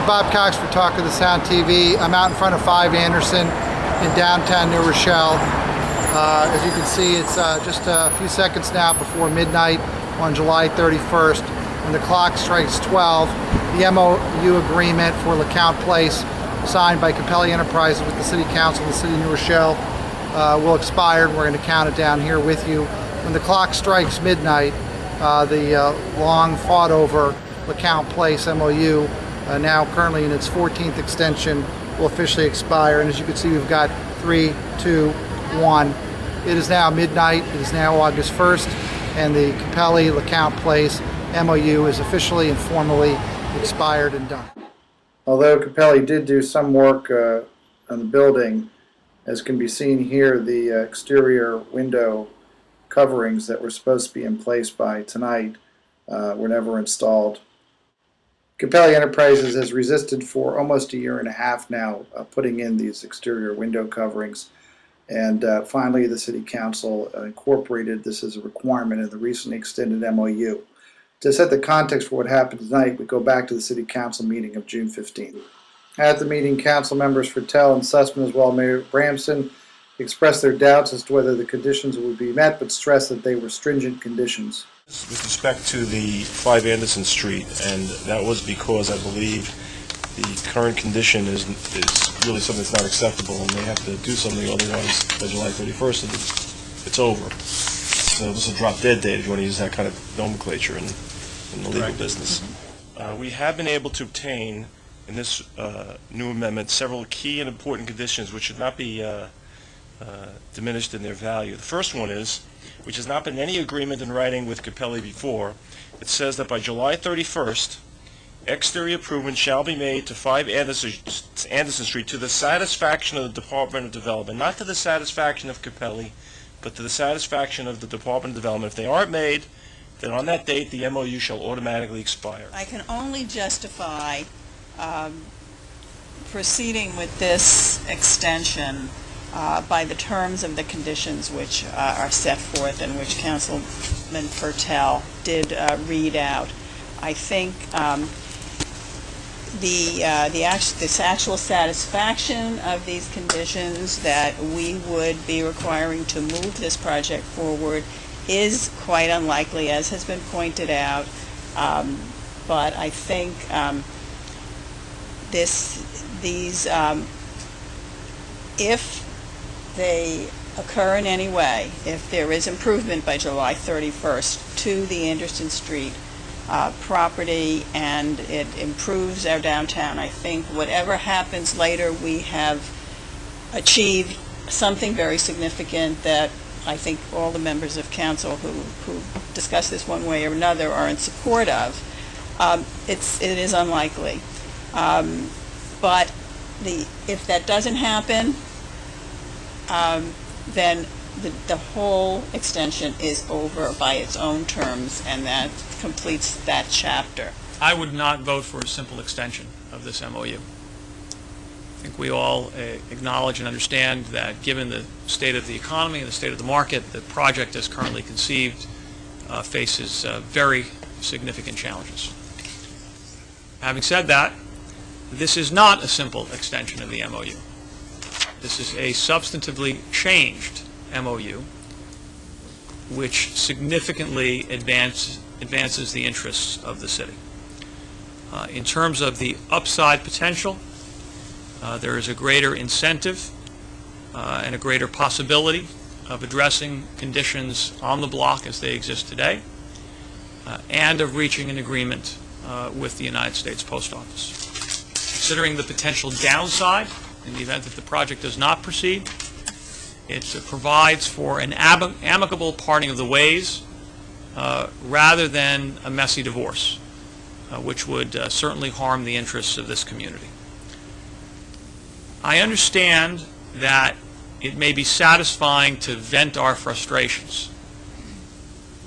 Bob Cox for Talk of the Sound TV. I'm out in front of 5 Anderson in downtown New Rochelle. As you can see, it's just a few seconds now before midnight on July 31st. When the clock strikes 12, the MOU agreement for LeCount Place, signed by Capelli Enterprises with the City Council of the City of New Rochelle, will expire. We're going to count it down here with you. When the clock strikes midnight, the long fought over LeCount Place MOU, now currently in its 14th extension, will officially expire. And as you can see, we've got 3, 2, 1. It is now midnight. It is now August 1st, and the Capelli LeCount Place MOU is officially and formally expired and done. Although Capelli did do some work on the building, as can be seen here, the exterior window coverings that were supposed to be in place by tonight were never installed. Capelli Enterprises has resisted for almost a year and a half now putting in these exterior window coverings, and finally the City Council incorporated this as a requirement in the recently extended MOU. To set the context for what happened tonight, we go back to the City Council meeting of June 15th. At the meeting, Council members Fertel and Sussman, as well as Mayor Bramson, expressed their doubts as to whether the conditions would be met, but stressed that they were stringent conditions. With respect to the 5 Anderson Street, and that was because I believe the current condition is really something that's not acceptable, and they have to do something, otherwise by July 31st it's over. So this is a drop-dead date if you want to use that kind of nomenclature in the legal business. We have been able to obtain in this new amendment several key and important conditions which should not be diminished in their value. The first one is, which has not been any agreement in writing with Capelli before, it says that by July 31st, exterior improvements shall be made to 5 Anderson Street to the satisfaction of the Department of Development, not to the satisfaction of Capelli, but to the satisfaction of the Department of Development. If they aren't made, then on that date the MOU shall automatically expire. I can only justify proceeding with this extension by the terms of the conditions which are set forth and which Councilman Fertel did read out. I think this actual satisfaction of these conditions that we would be requiring to move this project forward is quite unlikely, as has been pointed out. But I think if they occur in any way, if there is improvement by July 31st to the Anderson Street property and it improves our downtown, I think whatever happens later, we have achieved something very significant that I think all the members of council who discuss this one way or another are in support of. It is unlikely. But if that doesn't happen, then the whole extension is over by its own terms, and that completes that chapter. I would not vote for a simple extension of this MOU. I think we all acknowledge and understand that given the state of the economy and the state of the market, the project as currently conceived faces very significant challenges. Having said that, this is not a simple extension of the MOU. This is a substantively changed MOU which significantly advances the interests of the city. In terms of the upside potential, there is a greater incentive and a greater possibility of addressing conditions on the block as they exist today, and of reaching an agreement with the United States Post Office. Considering the potential downside in the event that the project does not proceed, it provides for an amicable parting of the ways rather than a messy divorce, which would certainly harm the interests of this community. I understand that it may be satisfying to vent our frustrations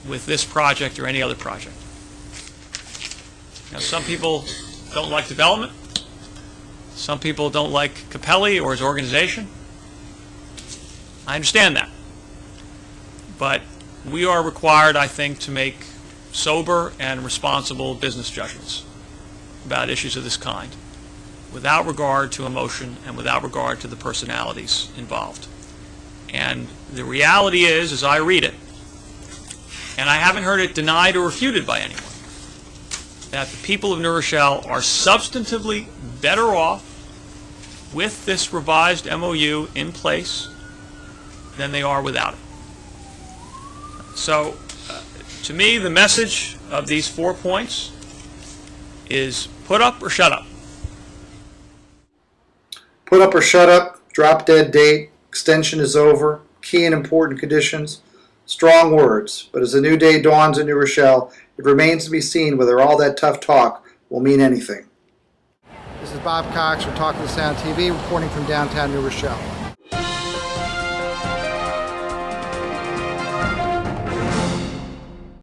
with this project or any other project. Now, some people don't like development. Some people don't like Capelli or his organization. I understand that. But we are required, I think, to make sober and responsible business judgments about issues of this kind. without regard to emotion and without regard to the personalities involved. And the reality is, as I read it, and I haven't heard it denied or refuted by anyone, that the people of New Rochelle are substantively better off with this revised MOU in place than they are without it. So, to me, the message of these 4 points is put up or shut up. Put up or shut up, drop dead date, extension is over, key and important conditions. Strong words, but as a new day dawns in New Rochelle, it remains to be seen whether all that tough talk will mean anything. This is Bob Cox from Talk of the Sound TV, reporting from downtown New Rochelle.